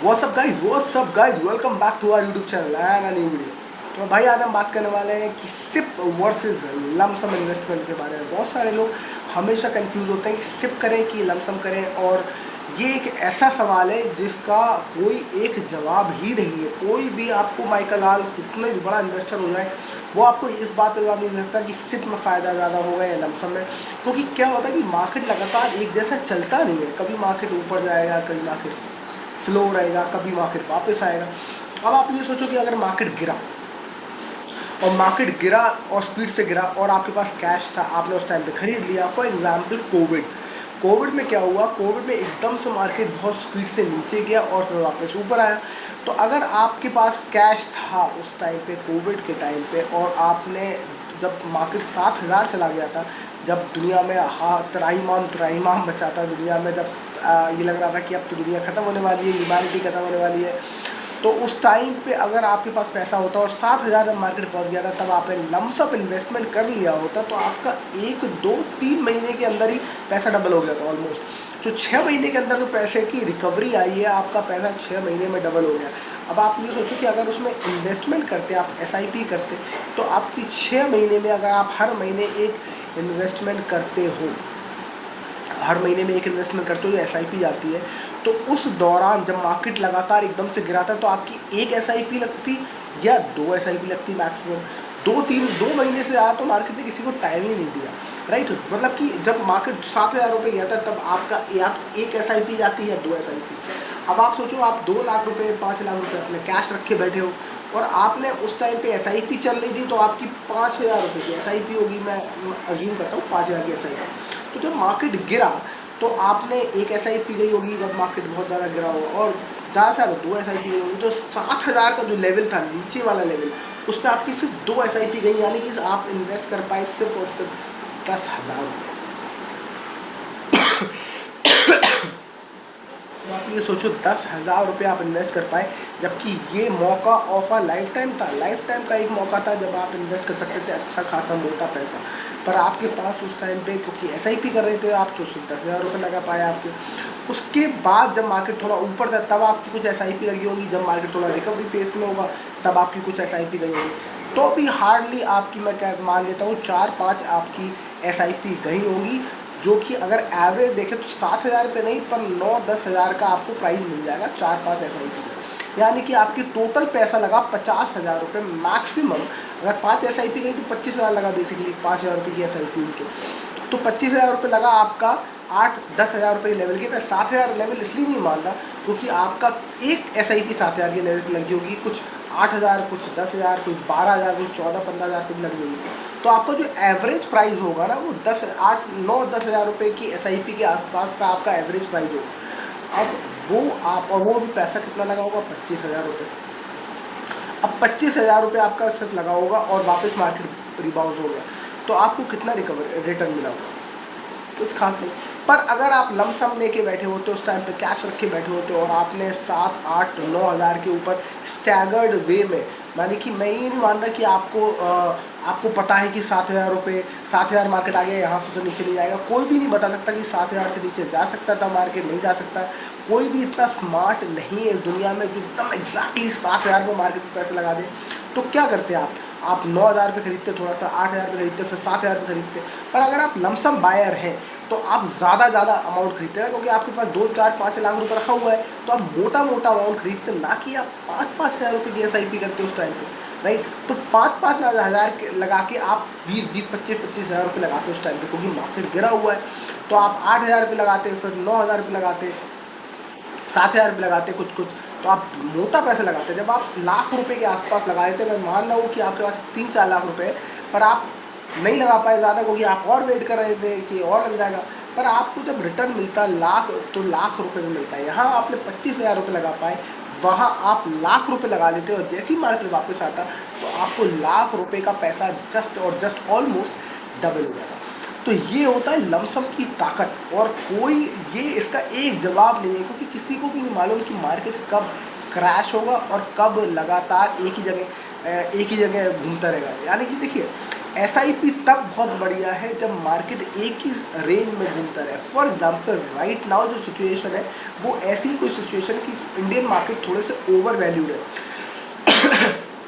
What's up guys, welcome back to our YouTube channel and a new video. तो भाई आज हम बात करने वाले हैं कि सिप वर्सेस लमसम इन्वेस्टमेंट के बारे में। बहुत सारे लोग हमेशा कंफ्यूज होते हैं कि सिप करें कि लमसम करें, और ये एक ऐसा सवाल है जिसका कोई एक जवाब ही नहीं है। कोई भी आपको माइकल आल कितना भी बड़ा इन्वेस्टर हो जाए, वो आपको इस बात का जवाब नहीं दे सकता कि सिप में फ़ायदा ज़्यादा होगा या लमसम में। क्योंकि क्या होता है कि मार्केट लगातार एक जैसा चलता नहीं है। कभी मार्केट ऊपर जाएगा, कभी मार्केट स्लो रहेगा, कभी मार्केट वापस आएगा। अब आप ये सोचो कि अगर मार्केट गिरा और स्पीड से गिरा और आपके पास कैश था, आपने उस टाइम पे खरीद लिया। फॉर एग्जांपल कोविड में क्या हुआ, कोविड में एकदम से मार्केट बहुत स्पीड से नीचे गया और फिर वापस ऊपर आया। तो अगर आपके पास कैश था उस टाइम पे, कोविड के टाइम पे, और आपने जब मार्केट 7,000 चला गया था, जब दुनिया में त्राहीमाम बचा था दुनिया में, जब ये लग रहा था कि अब तो दुनिया ख़त्म होने वाली है, ह्यूमैनिटी ख़त्म होने वाली है, तो उस टाइम पे अगर आपके पास पैसा होता और 7,000 जब मार्केट पहुंच गया था, तब आपने लमसम इन्वेस्टमेंट कर लिया होता, तो आपका 1 2 3 महीने के अंदर ही पैसा डबल हो गया था ऑलमोस्ट। तो 6 महीने के अंदर जो पैसे की रिकवरी आई है, आपका पैसा 6 महीने में डबल हो गया। अब आप ये सोचो कि अगर उसमें इन्वेस्टमेंट करते, आप SIP करते, तो आपकी 6 महीने में, अगर आप हर महीने एक इन्वेस्टमेंट करते हो, हर महीने में एक इन्वेस्टमेंट करते हो जो SIP जाती है, तो उस दौरान जब मार्केट लगातार एकदम से गिरा था, तो आपकी एक SIP लगती या 2 SIP लगती मैक्सिमम। 2 महीने से ज़्यादा तो मार्केट ने किसी को टाइम ही नहीं दिया, राइट। मतलब कि जब मार्केट 7,000 रुपये गया था, तब आपका या एक SIP जाती है या 2 SIP। अब आप सोचो, आप 2 लाख रुपये, 5 लाख रुपये अपने कैश रखे बैठे हो, और आपने उस टाइम पे SIP चल रही थी, तो आपकी 5,000 रुपये की SIP होगी, मैं अज्यूम करता हूँ 5,000 की SIP। तो जब मार्केट गिरा, तो आपने एक SIP गई होगी जब मार्केट बहुत ज़्यादा गिरा होगा, और ज़्यादा से ज़्यादा 2 SIP गई होगी। तो 7,000 का जो लेवल था, नीचे वाला लेवल, उस पर आपकी सिर्फ 2 SIP गई, यानी कि आप इन्वेस्ट कर पाए सिर्फ और सिर्फ 10,000 रुपये। तो आप ये सोचो, 10,000 रुपये आप इन्वेस्ट कर पाए, जबकि ये मौका ऑफ अ लाइफ टाइम था। लाइफ टाइम का एक मौका था जब आप इन्वेस्ट कर सकते थे अच्छा खासा मोटा पैसा। पर आपके पास उस टाइम पे, क्योंकि SIP कर रहे थे आप, तो सिर्फ 10,000 रुपये लगा पाए आपके। उसके बाद जब मार्केट थोड़ा ऊपर था, तब आपकी कुछ SIP लगी होगी। जब मार्केट थोड़ा रिकवरी फेस में होगा, तब आपकी कुछ SIP गई होगी। तो भी हार्डली आपकी, मैं क्या मान लेता हूँ, 4 5 आपकी SIP गई होंगी, जो कि अगर एवरेज देखें तो 7,000 पे नहीं, पर 9 10 हज़ार का आपको प्राइस मिल जाएगा 4 5 SIP में। यानी कि आपकी टोटल पैसा लगा 50,000 रुपये मैक्सिमम। अगर 5 SIP गई तो 25,000 लगा, बेसिकली 5,000 रुपये की SIP उनके, तो 25,000 रुपये लगा आपका 8 10 हज़ार रुपये लेवल के। मैं 7,000 लेवल इसलिए नहीं मान रहा, क्योंकि आपका एक SIP 7,000 के लेवल की लगी होगी, कुछ 8,000, कुछ 10,000, कुछ 12,000, कुछ 14 15 हज़ार की भी लगी होगी। तो आपका जो एवरेज प्राइस होगा ना, वो 10 8 9 10 हज़ार रुपये की SIP के आसपास का आपका एवरेज प्राइस होगा। अब वो आप, और वो भी पैसा कितना लगा होगा, 25,000 रुपये। अब 25,000 रुपये आपका सिर्फ लगा होगा, और वापस मार्केट रिबाउंड हो गया, तो आपको कितना रिटर्न मिला होगा? कुछ खास नहीं। पर अगर आप लमसम लेके बैठे होते, उस टाइम पे कैश रख के बैठे होते, और आपने 7 8 9 हज़ार के ऊपर स्टैगर्ड वे में, मानी कि मैं ये नहीं मान रहा कि आपको पता है कि 7,000 रुपये, 7,000 मार्केट आ गया, यहाँ से तो नीचे नहीं जाएगा। कोई भी नहीं बता सकता कि 7,000 से नीचे जा सकता था मार्केट, नहीं जा सकता। कोई भी इतना स्मार्ट नहीं है इस दुनिया में जो एकदम एग्जैक्टली 7,000 को मार्केट में पैसे लगा दे। तो क्या करते आप 9,000 पे खरीदते, थोड़ा सा 8,000 पे खरीदते, फिर 7,000 पे खरीदते। पर अगर आप लमसम बायर हैं, तो आप ज़्यादा अमाउंट खरीदते हैं, क्योंकि आपके पास 2 4 5 लाख रुपए रखा हुआ है, तो आप मोटा अमाउंट खरीदते, ना कि आप 5 5 हज़ार रुपये की SIP करते उस टाइम पे, राइट। तो 5 5 हज़ार लगा के आप 20 20 25 25 हज़ार रुपये लगाते उस टाइम पे, क्योंकि मार्केट गिरा हुआ है। तो आप 8,000 रुपये लगाते, फिर 9,000 रुपये लगाते, 7,000 रुपये लगाते कुछ कुछ। तो आप मोटा पैसा लगाते। जब आप लाख रुपए के आसपास लगाए थे, मैं मान रहा हूँ कि आपके पास 3 4 लाख रुपए है, पर आप नहीं लगा पाए ज़्यादा, क्योंकि आप और वेट कर रहे थे कि और लग जाएगा। पर आपको जब रिटर्न मिलता लाख, तो लाख रुपए में मिलता है। यहाँ आपने 25,000 रुपये लगा पाए, वहाँ आप लाख रुपए लगा लेते, और जैसे ही मार्केट वापस आता, तो आपको लाख रुपए का पैसा जस्ट ऑलमोस्ट डबल हो जाता। तो ये होता है लमसम की ताकत, और कोई ये इसका एक जवाब नहीं है, क्योंकि किसी को भी नहीं मालूम कि मार्केट कब क्रैश होगा और कब लगातार एक ही जगह घूमता रहेगा। यानी कि देखिए, एसआईपी तब बहुत बढ़िया है जब मार्केट एक ही रेंज में घूमता रहे। फॉर एग्जांपल राइट नाउ जो सिचुएशन है वो ऐसी कोई सिचुएशन कि इंडियन मार्केट थोड़े से ओवर वैल्यूड है।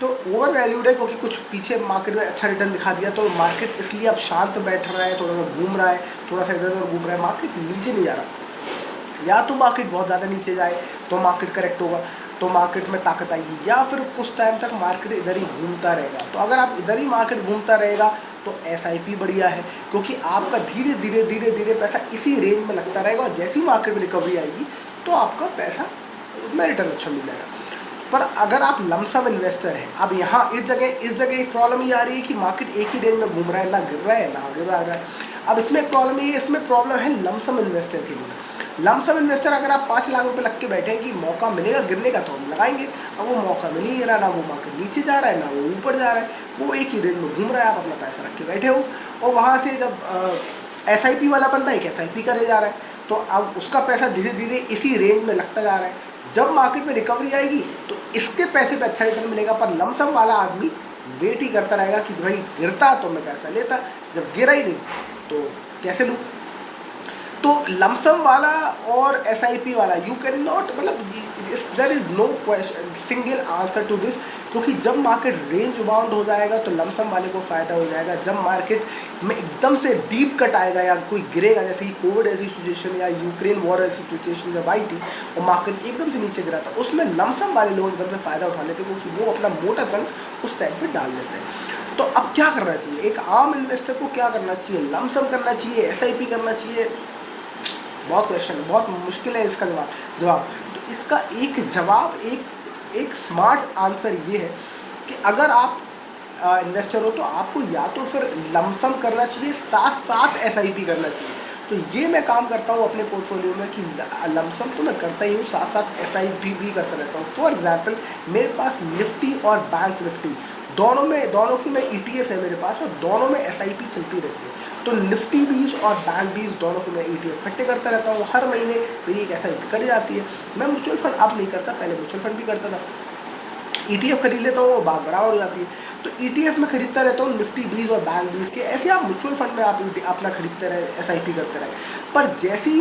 तो ओवर वैल्यूड है क्योंकि कुछ पीछे मार्केट में अच्छा रिटर्न दिखा दिया, तो मार्केट इसलिए अब शांत बैठ रहा है, थोड़ा सा घूम रहा है, थोड़ा सा इधर उधर घूम रहा है, मार्केट नीचे नहीं जा रहा। या तो मार्केट बहुत ज़्यादा नीचे जाए तो मार्केट करेक्ट होगा, तो मार्केट में ताकत आएगी, या फिर कुछ टाइम तक मार्केट इधर ही घूमता रहेगा। तो अगर आप इधर ही मार्केट घूमता रहेगा तो एसआईपी बढ़िया है, क्योंकि आपका धीरे धीरे धीरे धीरे पैसा इसी रेंज में लगता रहेगा, और जैसी मार्केट में रिकवरी आएगी तो आपका पैसा में रिटर्न अच्छा मिल जाएगा। पर अगर आप लमसम इन्वेस्टर हैं, अब यहाँ इस जगह एक प्रॉब्लम ये आ रही है कि मार्केट एक ही रेंज में घूम रहा है, ना गिर रहा है ना आगे बढ़ रहा है। अब इसमें एक प्रॉब्लम ये है, इसमें प्रॉब्लम है लमसम इन्वेस्टर के लिए। लमसम इन्वेस्टर अगर आप 5 लाख रुपए लग के बैठे हैं कि मौका मिलेगा गिरने का तो हम लगाएंगे, अब वो मौका मिल ही रहा, ना वो मार्केट नीचे जा रहा है ना वो ऊपर जा रहा है, वो एक ही रेंज में घूम रहा है, आप अपना पैसा रख के बैठे हो, और वहाँ से जब एसआईपी वाला बंदा एक एसआईपी करे जा रहा है, तो अब उसका पैसा धीरे धीरे इसी रेंज में लगता जा रहा है। जब मार्केट में रिकवरी आएगी तो इसके पैसे पे अच्छा रिटर्न मिलेगा, पर लमसम वाला आदमी वेट ही करता रहेगा कि भाई गिरता तो मैं पैसा लेता, जब गिरा ही नहीं तो कैसे लूँ। तो लमसम वाला और एसआईपी वाला यू कैन नॉट, मतलब there is no question single answer to this, क्योंकि जब मार्केट रेंज बाउंड हो जाएगा तो लमसम वाले को फ़ायदा हो जाएगा। जब मार्केट में एकदम से डीप कट आएगा या कोई गिरेगा, जैसे कि कोविड ऐसी सिचुएशन या यूक्रेन वॉर ऐसी सिचुएशन जब आई थी और मार्केट एकदम से नीचे गिरा था, उसमें लमसम वाले लोग एकदम से फ़ायदा उठा लेते क्योंकि वो अपना मोटा चंक उस टाइम पर डाल देते हैं। तो अब क्या करना चाहिए, एक आम इन्वेस्टर को क्या करना चाहिए, लमसम करना चाहिए, एसआईपी करना चाहिए? बहुत क्वेश्चन है, बहुत मुश्किल है इसका जवाब। तो इसका एक जवाब, एक स्मार्ट आंसर ये है कि अगर आप इन्वेस्टर हो तो आपको या तो फिर लमसम करना चाहिए, साथ साथ एसआईपी करना चाहिए। तो ये मैं काम करता हूँ अपने पोर्टफोलियो में कि लमसम तो मैं करता ही हूँ, साथ साथ एसआईपी भी करता रहता हूँ। फॉर एग्जांपल मेरे पास निफ्टी और बैंक निफ्टी दोनों की मैं ईटीएफ है मेरे पास, और दोनों में एसआईपी चलती रहती है। तो निफ्टी 20 और बैंक 20 दोनों को मैं ईटीएफ इकट्ठे करता रहता हूँ, हर महीने मेरी एक एसआईपी कट जाती है। मैं म्यूचुअल फंड अब नहीं करता, पहले म्यूचुअल फंड भी करता था, ईटीएफ खरीद लेता हूँ, वो बात बराबर हो जाती है। तो ईटीएफ में खरीदता रहता हूँ निफ्टी 20 और बैंक 20 के, ऐसे आप म्यूचुअल फंड में आप अपना खरीदते रहे, एसआईपी करते रहे। पर जैसे ही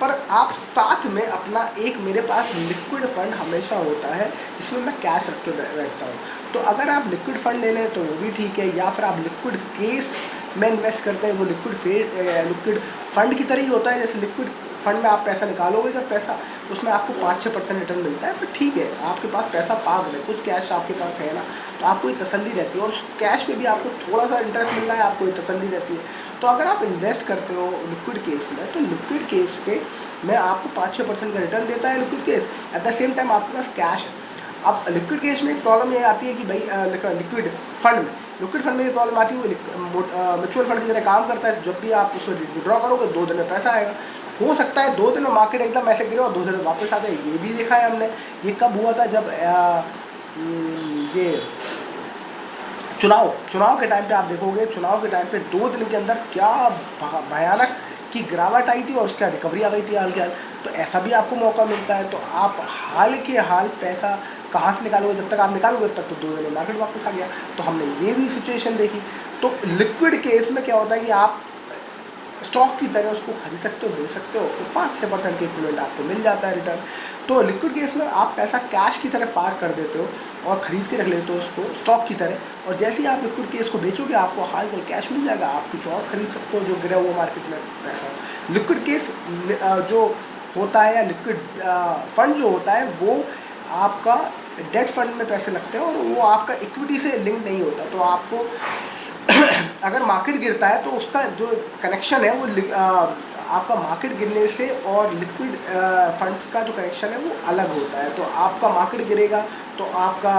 पर आप साथ में अपना एक, मेरे पास लिक्विड फंड हमेशा होता है जिसमें मैं कैश रख के बैठता हूँ। तो अगर आप लिक्विड फंड ले लें तो वो भी ठीक है, या फिर आप लिक्विड केस में इन्वेस्ट करते हैं, वो लिक्विड फंड की तरह ही होता है। जैसे लिक्विड फंड में आप पैसा निकालोगे जब पैसा, उसमें आपको 5-6% रिटर्न मिलता है, तो ठीक है, आपके पास पैसा पाग है, कुछ कैश आपके पास है ना, तो आपको ये तसल्ली रहती है, और उस कैश पे भी आपको थोड़ा सा इंटरेस्ट मिल रहा है, आपको ये तसल्ली रहती है। तो अगर आप इन्वेस्ट करते हो लिक्विड केस में, तो लिक्विड केस पे मैं आपको 5-6% का रिटर्न देता है liquid case, at the same time आपके पास कैश है। अब लिक्विड केस में एक प्रॉब्लम ये आती है कि भाई लिक्विड फंड में ये प्रॉब्लम आती है, वो म्यूचुअल फंड की तरह काम करता है, जब भी आप उसको विड्रॉ करोगे 2 दिन में पैसा आएगा। हो सकता है 2 दिन में मार्केट एकदम ऐसे गिरे और 2 दिन में वापस आ जाए, ये भी देखा है हमने। ये कब हुआ था, जब ये चुनाव के टाइम पे आप देखोगे, चुनाव के टाइम पे 2 दिन के अंदर क्या भयानक की गिरावट आई थी और उसका रिकवरी आ गई थी हाल के हाल। तो ऐसा भी आपको मौका मिलता है, तो आप हाल के हाल पैसा कहाँ से निकालोगे, जब तक आप निकालोगे तब तक तो 2 दिन में मार्केट वापस आ गया। तो हमने ये भी सिचुएशन देखी। तो लिक्विड केस में क्या होता है कि आप स्टॉक की तरह उसको खरीद सकते हो, बेच सकते हो, तो 5-6% के इक्विवेलेंट आपको मिल जाता है रिटर्न। तो लिक्विड केस में आप पैसा कैश की तरह पार कर देते हो और ख़रीद के रख लेते हो उसको स्टॉक की तरह, और जैसे ही आप लिक्विड केस को बेचोगे आपको हाल कल कैश मिल जाएगा, आप कुछ और ख़रीद सकते हो जो गिरा हुआ मार्केट में पैसा। लिक्विड केस जो होता है या लिक्विड फंड जो होता है वो आपका डेट फंड में पैसे लगते हैं और वो आपका इक्विटी से लिंक नहीं होता। तो आपको अगर मार्केट गिरता है तो उसका जो कनेक्शन है वो आपका मार्केट गिरने से और लिक्विड फंड्स का जो कनेक्शन है वो अलग होता है। तो आपका मार्केट गिरेगा तो आपका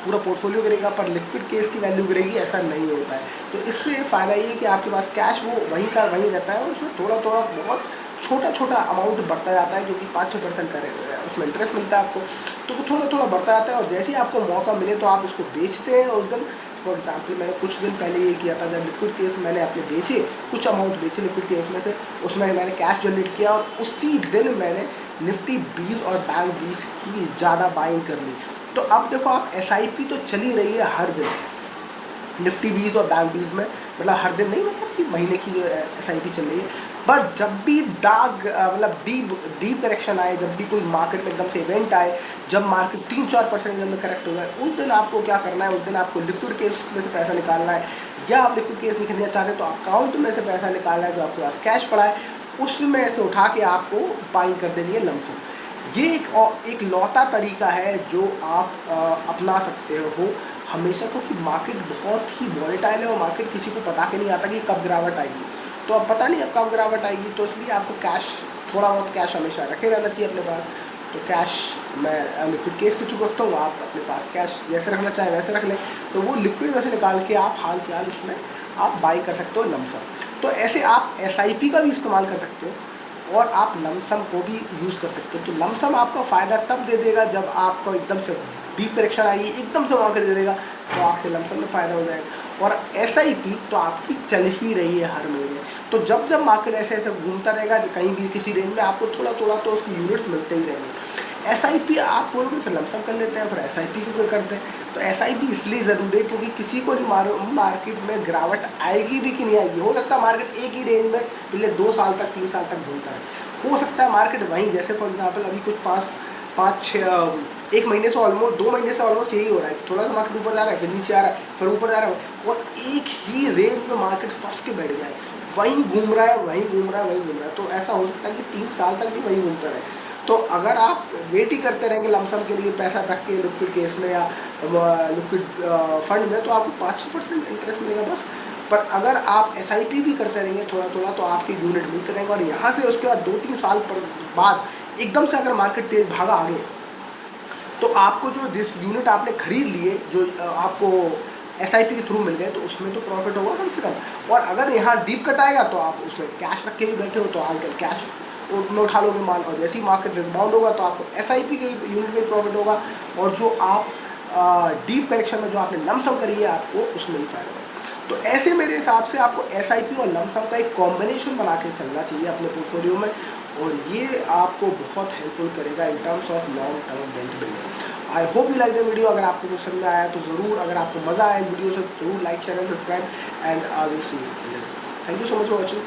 पूरा पोर्टफोलियो गिरेगा, पर लिक्विड केस की वैल्यू गिरेगी, ऐसा नहीं होता है। तो इससे फ़ायदा ये है कि आपके पास कैश वो वहीं का वहीं रहता है और उसमें थोड़ा थोड़ा बहुत छोटा अमाउंट बढ़ता जाता है, जो कि 5-6% का उसमें इंटरेस्ट मिलता है आपको। तो वो थोड़ा थोड़ा बढ़ता जाता है और जैसे ही आपको मौका मिले तो आप उसको बेचते हैं उस दिन। फॉर एग्जाम्पल मैंने कुछ दिन पहले ये किया था, जब लिक्विड केस मैंने अपने बेचे, कुछ अमाउंट बेचे लिक्विड केस में से, उसमें मैंने कैश जनरेट किया और उसी दिन मैंने निफ्टी 20 और बैंक 20 की ज़्यादा बाइंग कर ली। तो अब देखो आप, एसआईपी तो चली रही है हर दिन, निफ्टी 20 और बैंक 20 में, मतलब हर दिन नहीं, मतलब कि महीने की जो SIP चल रही है। पर जब भी मतलब डीप करेक्शन आए, जब भी कोई मार्केट में एकदम से इवेंट आए, जब मार्केट 3-4% एकदम में करेक्ट हो जाए, उस दिन आपको क्या करना है, उस दिन आपको लिक्विड केस में से पैसा निकालना है, या आप लिक्विड केस नहीं खरीदना चाहते तो अकाउंट में से पैसा निकालना है जो आपके पास कैश पड़ा है, उसमें से उठा के आपको बाइंग कर देनी है लमसम। ये एक लौता तरीका है जो आप अपना सकते हो हमेशा, क्योंकि मार्केट बहुत ही वॉलेटाइल है और मार्केट किसी को पता के नहीं आता कि कब गिरावट आएगी। तो अब पता नहीं अब कब गिरावट आएगी, तो इसलिए आपको कैश, थोड़ा बहुत कैश हमेशा रखे रहना चाहिए अपने पास। तो कैश मैं लिक्विड केस के थ्रू रखता हूँ, आप अपने पास कैश जैसे रखना चाहें वैसे रख लें। तो वो लिक्विड में से निकाल के आप हाल फिलहाल उसमें आप बाई कर सकते हो लमसम। तो ऐसे आप SIP का भी इस्तेमाल कर सकते हो और आप लमसम को भी यूज़ कर सकते हो। तो लमसम आपका फ़ायदा तब दे देगा जब आपको एकदम से डीप करेक्शन आएगी, एकदम से वहाँ कर दे देगा, तो आपके लमसम में फ़ायदा हो जाएगा। और SIP तो आपकी चल ही रही है हर महीने। तो जब जब मार्केट ऐसे ऐसे घूमता रहेगा, कहीं भी किसी रेंज में आपको थोड़ा थोड़ा तो उसकी यूनिट्स मिलते ही रहेंगे। SIP आप बोलोगे फिर लमसम कर लेते हैं, फिर SIP क्यों करते हैं? तो SIP इसलिए ज़रूरी है क्योंकि किसी को नहीं मालूम मार्केट में गिरावट आएगी भी कि नहीं आएगी। हो सकता है मार्केट एक ही रेंज में पिछले 2 साल तक 3 साल तक घूमता है, हो सकता है मार्केट वहीं, जैसे फॉर एग्जाम्पल अभी कुछ 1 महीने से ऑलमोस्ट 2 महीने से ऑलमोस्ट यही हो रहा है, थोड़ा सा मार्केट ऊपर जा रहा है, फिर नीचे आ रहा है, फिर ऊपर जा रहा है, और एक ही रेंज में मार्केट फंस के बैठ जाए, वहीं घूम रहा है, वहीं घूम रहा है, वहीं घूम रहा है। तो ऐसा हो सकता है कि 3 साल तक भी वहीं घूमता रहे। तो अगर आप वेट ही करते रहेंगे लमसम के लिए पैसा रख के लिक्विड केस में या लिक्विड फंड में, तो आपको 5-6% इंटरेस्ट मिलेगा बस। पर अगर आप SIP भी करते रहेंगे थोड़ा थोड़ा, तो आपके यूनिट मिलते रहेंगे, और यहाँ से उसके बाद 2-3 साल बाद एकदम से अगर मार्केट तेज भागा आगे, तो आपको जो जिस यूनिट आपने खरीद लिए, जो आपको SIP के थ्रू मिल गए, तो उसमें तो प्रॉफिट होगा कम से कम। और अगर यहाँ डीप कट आएगा तो आप उसमें कैश रख के भी बैठे हो, तो आजकल कैश में उठा लोगे माल, और जैसे ही मार्केट रिबाउंड होगा तो आपको SIP के यूनिट में प्रॉफिट होगा, और जो आप डीप करेक्शन में जो आपने लमसम करी है आपको उसमें ही फायदा होगा। तो ऐसे मेरे हिसाब से आपको SIP और लमसम का एक कॉम्बिनेशन बना के चलना चाहिए अपने पोर्टफोलियो में, और ये आपको बहुत हेल्पफुल करेगा in terms of long term wealth building. I hope you like the video. अगर आपको कुछ समझ में आया तो ज़रूर, अगर आपको मज़ा आया इस वीडियो से, जरूर like, share and subscribe, and I will see you. Thank you so much for watching.